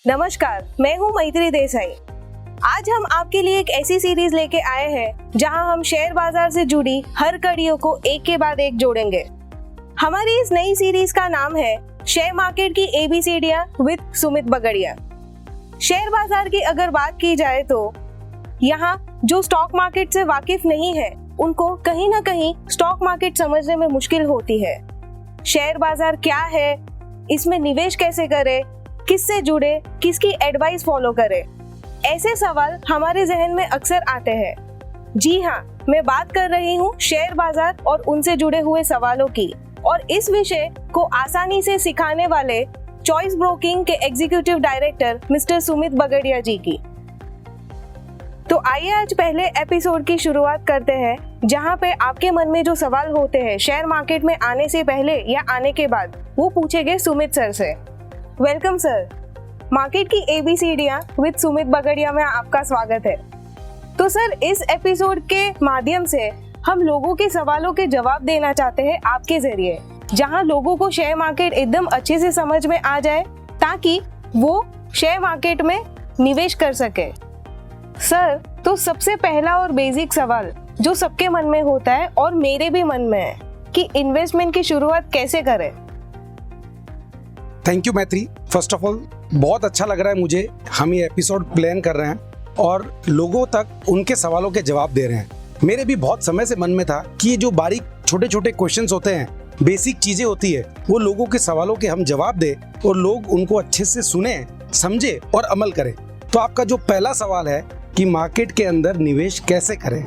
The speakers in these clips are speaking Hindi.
नमस्कार, मैं हूँ मैत्री देसाई। आज हम आपके लिए एक ऐसी सीरीज लेके आए हैं जहां हम शेयर बाजार से जुड़ी हर कड़ियों को एक के बाद एक जोड़ेंगे। हमारी इस नई सीरीज का नाम है शेयर मार्केट की एबीसीडियां विद सुमित बगड़िया। शेयर बाजार की अगर बात की जाए तो यहाँ जो स्टॉक मार्केट से वाकिफ नहीं है उनको कहीं ना कहीं स्टॉक मार्केट समझने में मुश्किल होती है। शेयर बाजार क्या है, इसमें निवेश कैसे करें, किससे जुड़े, किसकी एडवाइस फॉलो करें, ऐसे सवाल हमारे जहन में अक्सर आते हैं। जी हाँ, मैं बात कर रही हूँ शेयर बाजार और उनसे जुड़े हुए सवालों की, और इस विषय को आसानी से सिखाने वाले चॉइस ब्रोकिंग के executive director mister Sumit Bagadia ji की। तो आइए आज पहले एपिसोड की शुरुआत करते हैं, जहां पे आपके मन में जो सवाल होते हैं शेयर मार्केट में आने से पहले या आने के बाद, वो पूछे गए सुमित सर से। वेलकम सर, मार्केट की एबीसीडियां विद सुमित बगड़िया में आपका स्वागत है। तो सर, इस एपिसोड के माध्यम से हम लोगों के सवालों के जवाब देना चाहते हैं आपके जरिए, जहां लोगों को शेयर मार्केट एकदम अच्छे से समझ में आ जाए ताकि वो शेयर मार्केट में निवेश कर सके। सर, तो सबसे पहला और बेसिक सवाल जो सबके मन में होता है और मेरे भी मन में है कि इन्वेस्टमेंट की शुरुआत कैसे करें। थैंक यू मैत्री। फर्स्ट ऑफ ऑल बहुत अच्छा लग रहा है मुझे, हम ये एपिसोड प्लान कर रहे हैं और लोगों तक उनके सवालों के जवाब दे रहे हैं। मेरे भी बहुत समय से मन में था कि ये जो बारीक छोटे छोटे क्वेश्चंस होते हैं, बेसिक चीजें होती है, वो लोगों के सवालों के हम जवाब दें और लोग उनको अच्छे से सुने, समझे और अमल करें। तो आपका जो पहला सवाल है कि मार्केट के अंदर निवेश कैसे करें,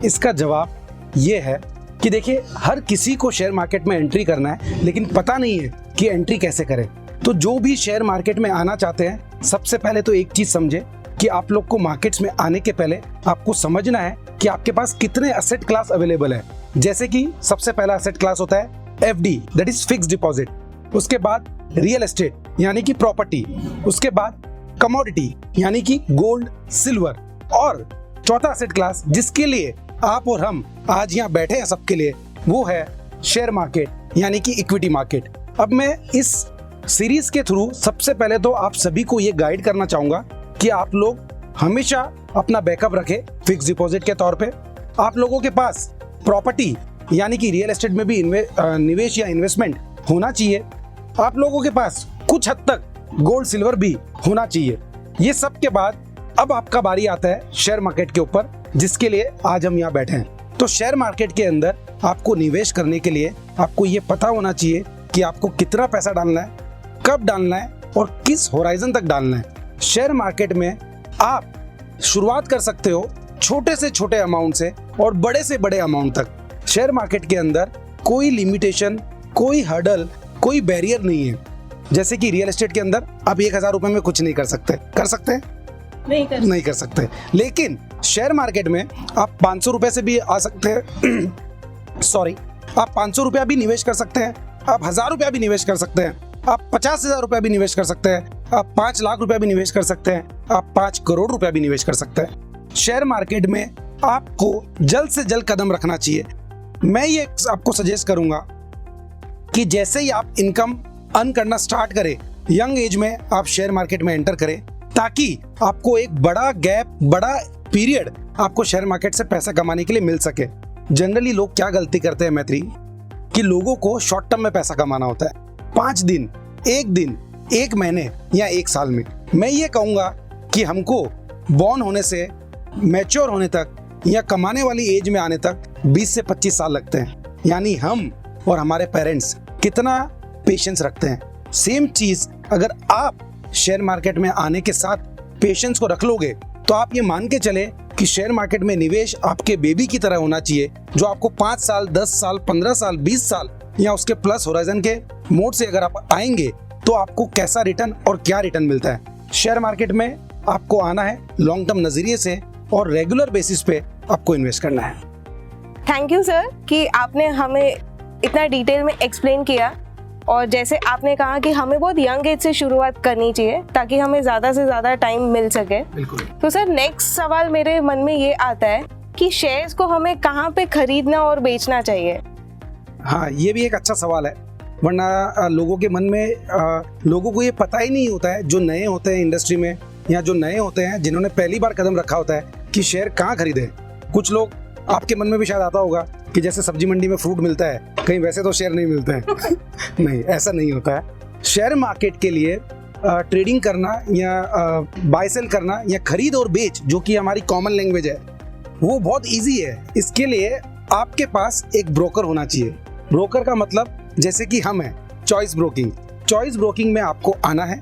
इसका जवाब ये है कि देखिए, हर किसी को शेयर मार्केट में एंट्री करना है, लेकिन पता नहीं है कि एंट्री कैसे करें। तो जो भी शेयर मार्केट में आना चाहते हैं, सबसे पहले तो एक चीज समझे कि आप लोग को मार्केट्स में आने के पहले आपको समझना है कि आपके पास कितने एसेट क्लास अवेलेबल है। जैसे कि सबसे पहला एसेट क्लास होता है FD, that is fixed deposit. उसके बाद रियल एस्टेट यानी कि प्रॉपर्टी। उसके बाद कमोडिटी यानी कि गोल्ड, सिल्वर। और चौथा एसेट क्लास जिसके लिए आप और हम आज यहाँ बैठे हैं सबके लिए, वो है शेयर मार्केट यानी कि इक्विटी मार्केट। अब मैं इस सीरीज के थ्रू सबसे पहले तो आप सभी को ये गाइड करना चाहूंगा कि आप लोग हमेशा अपना बैकअप रखें फिक्स डिपॉजिट के तौर पे। आप लोगों के पास प्रॉपर्टी यानी कि रियल एस्टेट में भी निवेश या इन्वेस्टमेंट होना चाहिए। आप लोगों के पास कुछ हद तक गोल्ड, सिल्वर भी होना चाहिए। ये सब के बाद अब आपका बारी आता है शेयर मार्केट के ऊपर, जिसके लिए आज हम यहाँ बैठे हैं। तो शेयर मार्केट के अंदर आपको निवेश करने के लिए आपको ये पता होना चाहिए कि आपको कितना पैसा डालना है, कब डालना है और किस होराइजन तक डालना है। शेयर मार्केट में आप शुरुआत कर सकते हो छोटे से छोटे अमाउंट से और बड़े से बड़े अमाउंट तक। शेयर मार्केट के अंदर कोई लिमिटेशन, कोई हर्डल, कोई बैरियर नहीं है। जैसे कि रियल एस्टेट के अंदर आप 1000 रुपए में कुछ नहीं कर सकते। कर सकते हैं? नहीं कर सकते। लेकिन शेयर मार्केट में आप 500 रुपए से भी आ सकते हैं सॉरी, आप 500 रुपया भी निवेश कर सकते हैं, आप 1000 रुपया भी निवेश कर सकते हैं, आप 50,000 रुपया भी निवेश कर सकते हैं, आप 5 लाख रुपया भी निवेश कर सकते हैं, आप 5 करोड़ रुपया भी निवेश कर सकते हैं। शेयर मार्केट में आपको जल्द से जल्द कदम रखना चाहिए। मैं ये आपको सजेस्ट करूंगा कि जैसे ही आप इनकम अर्न करना स्टार्ट करें, यंग एज में आप शेयर मार्केट में एंटर करें, ताकि आपको एक बड़ा गैप, बड़ा पीरियड आपको शेयर मार्केट से पैसा कमाने के लिए मिल सके। जनरली लोग क्या गलती करते हैं मैत्री, कि लोगों को शॉर्ट टर्म में पैसा कमाना होता है, 5 दिन, 1 दिन, 1 महीने या 1 साल में। मैं ये कहूँगा कि हमको बॉर्न होने से मैच्योर होने तक या कमाने वाली एज में आने तक 20 से 25 साल लगते हैं। यानी हम और हमारे पेरेंट्स कितना पेशेंस रखते हैं। सेम चीज अगर आप शेयर मार्केट में आने के साथ पेशेंस को रख लोगे, तो आप ये मान के चले कि शेयर मार्केट में निवेश आपके बेबी की तरह होना चाहिए, जो आपको 5 साल, 10 साल, 15 साल, 20 साल या उसके प्लस होराइजन के मोड से अगर आप आएंगे तो आपको कैसा रिटर्न और क्या रिटर्न मिलता है। शेयर मार्केट में आपको आना है लॉन्ग टर्म नजरिए से और रेगुलर बेसिस पे आपको इन्वेस्ट करना है। थैंक यू सर कि आपने हमें इतना डिटेल में एक्सप्लेन किया, और जैसे आपने कहा कि हमें बहुत यंग एज से शुरुआत करनी चाहिए ताकि हमें ज़्यादा से ज़्यादा टाइम मिल सके। बिल्कुल। तो सर, नेक्स्ट सवाल मेरे मन में ये आता है कि शेयर्स को हमें कहाँ पे खरीदना और बेचना चाहिए। हाँ, ये भी एक अच्छा सवाल है। वरना लोगों के मन में लोगों को ये पता ही नहीं होता है, जो नए होते हैं इंडस्ट्री में या जो नए होते हैं जिन्होंने पहली बार कदम रखा होता है कि शेयर कहाँ खरीदें। कुछ लोग, आपके मन में भी शायद आता होगा कि जैसे सब्जी मंडी में फ्रूट मिलता है, कहीं वैसे तो शेयर नहीं मिलते हैं। नहीं, ऐसा नहीं होता है। शेयर मार्केट के लिए ट्रेडिंग करना या बाय सेल करना या खरीद और बेच, जो कि हमारी कॉमन लैंग्वेज है, वो बहुत इजी है। इसके लिए आपके पास एक ब्रोकर होना चाहिए। ब्रोकर का मतलब जैसे कि हम हैं, चॉइस ब्रोकिंग। चॉइस ब्रोकिंग में आपको आना है।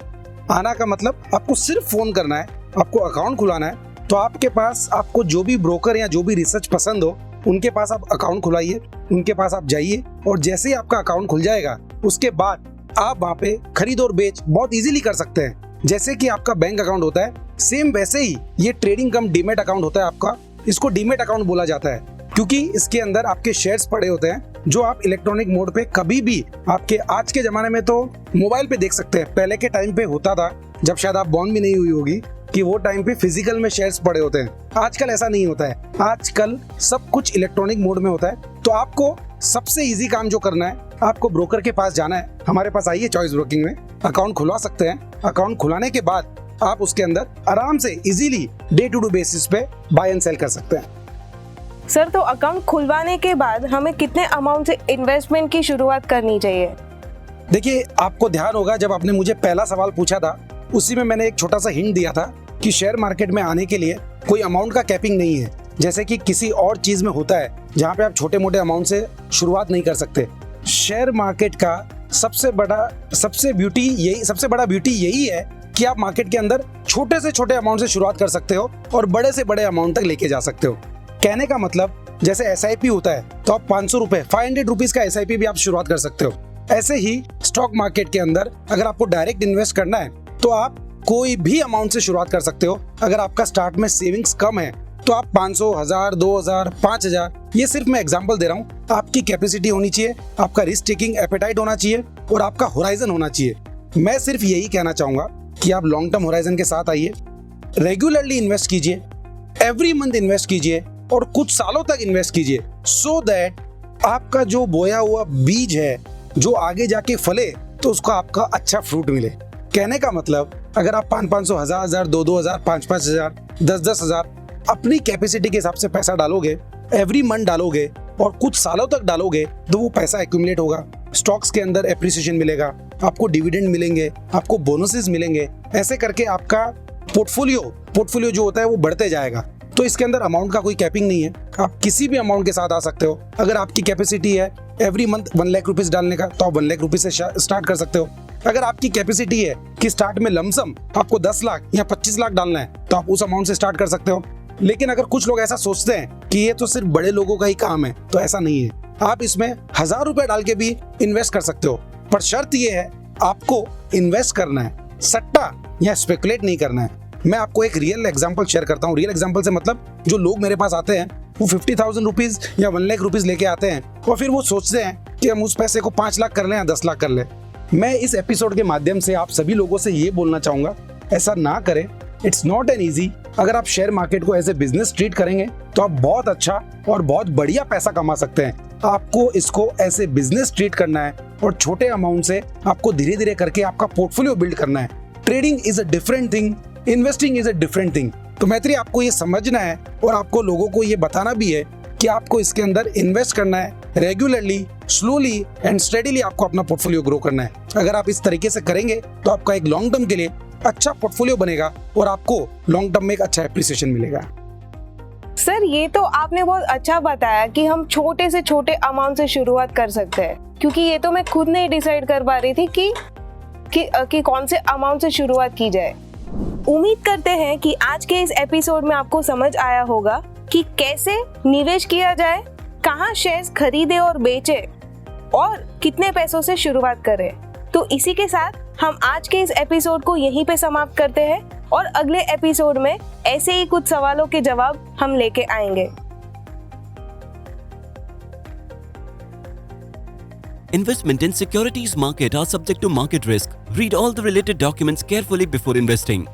आना का मतलब आपको सिर्फ फोन करना है, आपको अकाउंट खुलाना है। तो आपके पास, आपको जो भी ब्रोकर या जो भी रिसर्च पसंद हो, उनके पास आप अकाउंट खुलाइए, उनके पास आप जाइए, और जैसे ही आपका अकाउंट खुल जाएगा उसके बाद आप वहाँ पे खरीद और बेच बहुत इजीली कर सकते हैं। जैसे कि आपका बैंक अकाउंट होता है, सेम वैसे ही ये ट्रेडिंग कम डीमेट अकाउंट होता है आपका। इसको डीमेट अकाउंट बोला जाता है क्योंकि इसके अंदर आपके शेयर्स पड़े होते हैं, जो आप इलेक्ट्रॉनिक मोड पे कभी भी, आपके आज के जमाने में तो मोबाइल पे देख सकते हैं। पहले के टाइम पे होता था, जब शायद आप बॉर्न भी नहीं हुई होगी, कि वो टाइम पे फिजिकल में शेयर्स पड़े होते हैं। आजकल ऐसा नहीं होता है, आजकल सब कुछ इलेक्ट्रॉनिक मोड में होता है। तो आपको सबसे इजी काम जो करना है, आपको ब्रोकर के पास जाना है। हमारे पास आइए चॉइस ब्रोकिंग में, अकाउंट खुलवा सकते हैं। अकाउंट खुलाने के बाद आप उसके अंदर आराम से easily day to day basis पे बाय एंड सेल कर सकते हैं। सर, तो अकाउंट खुलवाने के बाद हमें कितने अमाउंट से इन्वेस्टमेंट की शुरुआत करनी चाहिए? देखिए, आपको ध्यान होगा जब आपने मुझे पहला सवाल पूछा था, उसी में मैंने एक छोटा सा हिंट दिया था कि शेयर मार्केट में आने के लिए कोई अमाउंट का कैपिंग नहीं है, जैसे कि किसी और चीज में होता है जहाँ पे आप छोटे मोटे अमाउंट से शुरुआत नहीं कर सकते। शेयर मार्केट का सबसे बड़ा ब्यूटी यही है कि आप मार्केट के अंदर छोटे से छोटे अमाउंट से शुरुआत कर सकते हो और बड़े से बड़े अमाउंट तक लेके जा सकते हो। कहने का मतलब, जैसे SIP होता है तो आप 500 रुपए, 500 रुपीज का SIP भी आप शुरुआत कर सकते हो। ऐसे ही स्टॉक मार्केट के अंदर अगर आपको डायरेक्ट इन्वेस्ट करना है तो आप कोई भी अमाउंट से शुरुआत कर सकते हो। अगर आपका स्टार्ट में सेविंग्स कम है तो आप 500, 1000, 2000, 5000, ये सिर्फ मैं एग्जांपल दे रहा हूँ। आपकी कैपेसिटी होनी चाहिए, आपका रिस्क टेकिंग एपेटाइट होना चाहिए और आपका होराइजन होना चाहिए। मैं सिर्फ यही कहना चाहूंगा कि आप लॉन्ग टर्म होराइजन के साथ आइए, रेगुलरली इन्वेस्ट कीजिए, एवरी मंथ इन्वेस्ट कीजिए और कुछ सालों तक इन्वेस्ट कीजिए, सो दैट आपका जो बोया हुआ बीज है जो आगे जाके फले तो उसका आपका अच्छा फ्रूट मिले। कहने का मतलब, अगर आप 500, 1000, 2000, 5000, 10,000 अपनी कैपेसिटी के हिसाब से पैसा डालोगे, एवरी मंथ डालोगे और कुछ सालों तक डालोगे, तो वो पैसा एक्यूमुलेट होगा। स्टॉक्स के अंदर एप्रिसिएशन मिलेगा, आपको डिविडेंड मिलेंगे, आपको बोनसेस मिलेंगे। ऐसे करके आपका पोर्टफोलियो जो होता है वो बढ़ते जाएगा। तो इसके अंदर अमाउंट का कोई कैपिंग नहीं है, आप किसी भी अमाउंट के साथ आ सकते हो। अगर आपकी कैपेसिटी है एवरी मंथ 1 लाख रुपीज डालने का, तो आप 1 लाख रुपीज से स्टार्ट कर सकते हो। अगर आपकी कैपेसिटी है कि स्टार्ट में लमसम आपको 10 लाख या 25 लाख डालना है, तो आप उस अमाउंट से स्टार्ट कर सकते हो। लेकिन अगर कुछ लोग ऐसा सोचते हैं कि ये तो सिर्फ बड़े लोगों का ही काम है, तो ऐसा नहीं है। आप इसमें 1000 रुपए डाल के भी इन्वेस्ट कर सकते हो, पर शर्त ये है आपको इन्वेस्ट करना है, सट्टा या स्पेकुलेट नहीं करना है। मैं आपको एक रियल एग्जांपल शेयर करता हूँ। रियल एग्जांपल से मतलब, जो लोग मेरे पास आते हैं वो 50,000 रुपीज या 1 लाख रुपीज लेके आते हैं और फिर वो सोचते हैं कि हम उस पैसे को 5 लाख कर लें या 10 लाख कर लें। मैं इस एपिसोड के माध्यम से आप सभी लोगों से ये बोलना चाहूंगा, ऐसा ना करें। It's not an easy. अगर आप शेयर मार्केट को एज ए बिजनेस ट्रीट करेंगे तो आप बहुत अच्छा और बहुत बढ़िया पैसा कमा सकते हैं। आपको इसको ऐसे बिजनेस ट्रीट करना है और छोटे अमाउंट से आपको धीरे धीरे करके आपका पोर्टफोलियो बिल्ड करना है। Trading is a different thing, investing is a different thing. तो मैत्री, आपको ये समझना है और आपको लोगों को ये बताना भी है कि आपको इसके अंदर इन्वेस्ट करना है, रेगुलरली, स्लोली एंड स्टेडीली आपको अपना पोर्टफोलियो ग्रो करना है। अगर आप इस तरीके से करेंगे तो आपका एक लॉन्ग टर्म के लिए अच्छा पोर्टफोलियो बनेगा और आपको लॉन्ग टर्म में एक अच्छा एप्रिसिएशन मिलेगा। सर, ये तो आपने बहुत अच्छा बताया कि हम छोटे से छोटे अमाउंट से शुरुआत कर सकते हैं, क्योंकि ये तो मैं खुद नहीं डिसाइड कर पा रही थी कि कौन से अमाउंट से शुरुआत की जाए। उम्मीद करते हैं कि आज के इस एपिसोड में आपको समझ आया होगा कि कैसे निवेश किया जाए, कहां शेयर्स खरीदे और बेचे और कितने पैसों से शुरुआत करें। तो इसी के साथ हम आज के इस एपिसोड को यहीं पे समाप्त करते हैं और अगले एपिसोड में ऐसे ही कुछ सवालों के जवाब हम लेके आएंगे। Investment in securities market are subject to market risk. Read all the related documents carefully before investing.